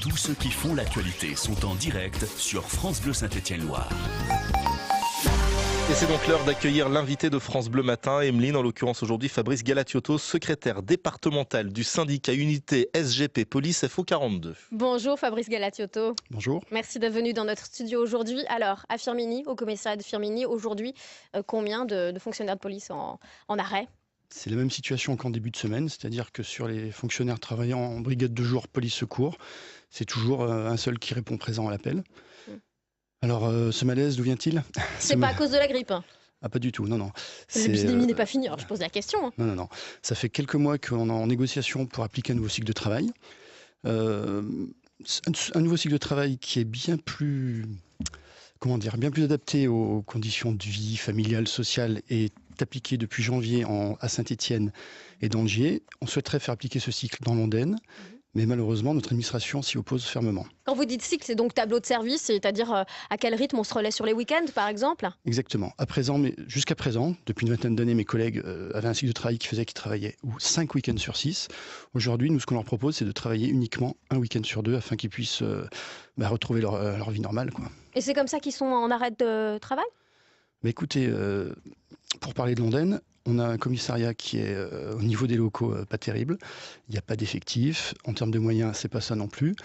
Tous ceux qui font l'actualité sont en direct sur France Bleu Saint-Étienne-Loire. Et c'est donc l'heure d'accueillir l'invité de France Bleu Matin, Emeline, en l'occurrence aujourd'hui Fabrice Galacciotto, secrétaire départemental du syndicat unité SGP Police FO 42. Bonjour Fabrice Galacciotto. Bonjour. Merci d'être venu dans notre studio aujourd'hui. Alors, à Firminy, au commissariat de Firminy, aujourd'hui, combien de fonctionnaires de police en arrêt ? C'est la même situation qu'en début de semaine, c'est-à-dire que sur les fonctionnaires travaillant en brigade de jour police-secours, c'est toujours un seul qui répond présent à l'appel. Alors, ce malaise, d'où vient-il ? C'est pas à cause de la grippe, hein. Ah, pas du tout, non. L'épidémie n'est pas finie, alors je pose la question. Non. Ça fait quelques mois qu'on est en négociation pour appliquer un nouveau cycle de travail. Un nouveau cycle de travail qui est bien plus adapté aux conditions de vie familiale, sociale, et est appliqué depuis janvier à Saint-Étienne et dans le Gier. On souhaiterait faire appliquer ce cycle dans l'Ondaine. Mais malheureusement, notre administration s'y oppose fermement. Quand vous dites cycle, c'est donc tableau de service, c'est-à-dire à quel rythme on se relaie sur les week-ends, par exemple ? Exactement. Jusqu'à présent, depuis une vingtaine d'années, mes collègues avaient un cycle de travail qui faisait qu'ils travaillaient 5 week-ends sur 6. Aujourd'hui, nous, ce qu'on leur propose, c'est de travailler uniquement un week-end sur 2 afin qu'ils puissent retrouver leur vie normale, quoi. Et c'est comme ça qu'ils sont en arrêt de travail ? Mais écoutez, pour parler de l'Ondaine, on a un commissariat qui est au niveau des locaux pas terrible. Il n'y a pas d'effectifs. En termes de moyens, c'est pas ça non plus.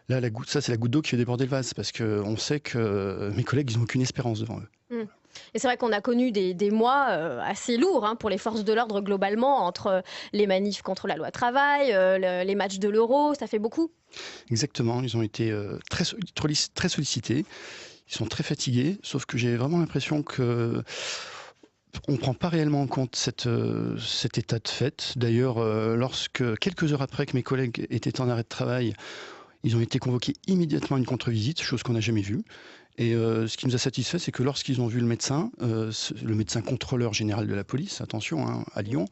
Là, ça, c'est la goutte d'eau qui fait déborder le vase parce qu'on sait que mes collègues, ils n'ont aucune espérance devant eux. Et c'est vrai qu'on a connu des mois assez lourds pour les forces de l'ordre globalement, entre les manifs contre la loi travail, les matchs de l'Euro, ça fait beaucoup. Exactement, ils ont été très sollicités. Ils sont très fatigués, sauf que j'ai vraiment l'impression que on ne prend pas réellement en compte cet état de fait. D'ailleurs, quelques heures après que mes collègues étaient en arrêt de travail, ils ont été convoqués immédiatement à une contre-visite, chose qu'on n'a jamais vue. Et ce qui nous a satisfait, c'est que lorsqu'ils ont vu le médecin contrôleur général de la police, attention, à Lyon,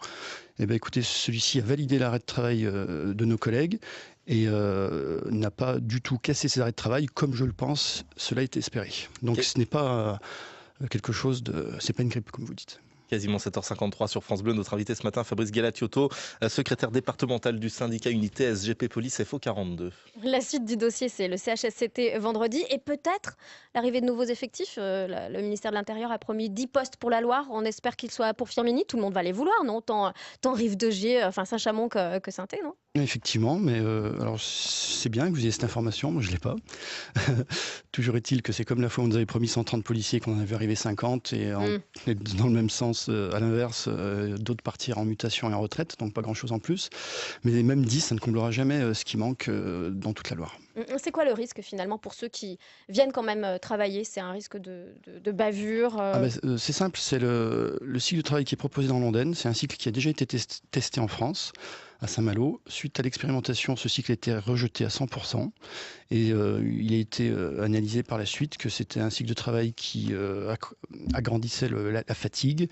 écoutez, celui-ci a validé l'arrêt de travail de nos collègues et n'a pas du tout cassé ses arrêts de travail, comme je le pense, cela est espéré. Donc ce n'est pas c'est pas une grippe, comme vous dites. Quasiment 7h53 sur France Bleu. Notre invité ce matin, Fabrice Galacciotto, secrétaire départemental du syndicat unité SGP Police FO 42. La suite du dossier, c'est le CHSCT vendredi et peut-être l'arrivée de nouveaux effectifs. Le ministère de l'Intérieur a promis 10 postes pour la Loire. On espère qu'ils soient pour Firminy. Tout le monde va les vouloir, non ? Tant Rive de Gier, Saint-Chamond que Saint-Étienne, non ? Effectivement, mais alors c'est bien que vous ayez cette information, moi je ne l'ai pas. Toujours est-il que c'est comme la fois où on nous avait promis 130 policiers, qu'on en avait arrivé 50, et dans le même sens, à l'inverse, d'autres partir en mutation et en retraite, donc pas grand-chose en plus. Mais même 10, ça ne comblera jamais ce qui manque dans toute la Loire. C'est quoi le risque finalement pour ceux qui viennent quand même travailler ? C'est un risque de bavure C'est simple, c'est le cycle de travail qui est proposé dans l'Ondaine. C'est un cycle qui a déjà été testé en France, à Saint-Malo. Suite à l'expérimentation, ce cycle a été rejeté à 100%. Et il a été analysé par la suite que c'était un cycle de travail qui agrandissait la fatigue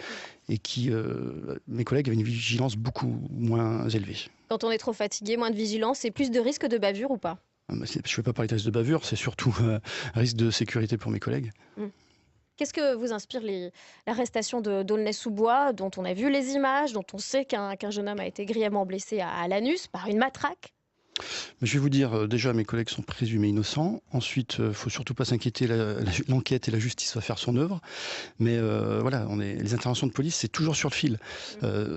et qui, mes collègues avaient une vigilance beaucoup moins élevée. Quand on est trop fatigué, moins de vigilance et plus de risque de bavure ou pas ? Je ne vais pas parler de risque de bavure, c'est surtout un risque de sécurité pour mes collègues. Qu'est-ce que vous inspire l'arrestation d'Aulnay-sous-Bois, dont on a vu les images, dont on sait qu'un jeune homme a été grièvement blessé à l'anus par une matraque ? Mais je vais vous dire, déjà, mes collègues sont présumés innocents. Ensuite, il ne faut surtout pas s'inquiéter, l'enquête et la justice va faire son œuvre. Mais les interventions de police, c'est toujours sur le fil.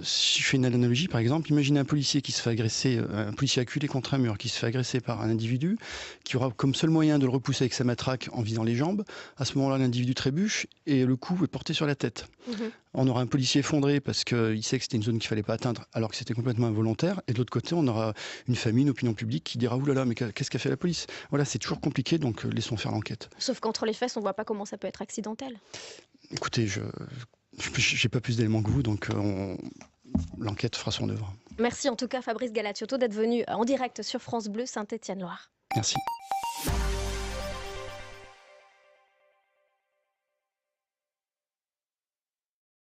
Si je fais une analogie, par exemple, imaginez un policier qui se fait agresser, un policier acculé contre un mur, qui se fait agresser par un individu, qui aura comme seul moyen de le repousser avec sa matraque en visant les jambes. À ce moment-là, l'individu trébuche et le coup est porté sur la tête. On aura un policier effondré parce qu'il sait que c'était une zone qu'il ne fallait pas atteindre alors que c'était complètement involontaire. Et de l'autre côté, on aura une famille, une opinion publique qui dira « Ouh là là, mais qu'est-ce qu'a fait la police ?» Voilà, c'est toujours compliqué, donc laissons faire l'enquête. Sauf qu'entre les fesses, on ne voit pas comment ça peut être accidentel. Écoutez, je n'ai pas plus d'éléments que vous, donc l'enquête fera son œuvre. Merci en tout cas Fabrice Galacciotto d'être venu en direct sur France Bleu Saint-Étienne-Loire. Merci.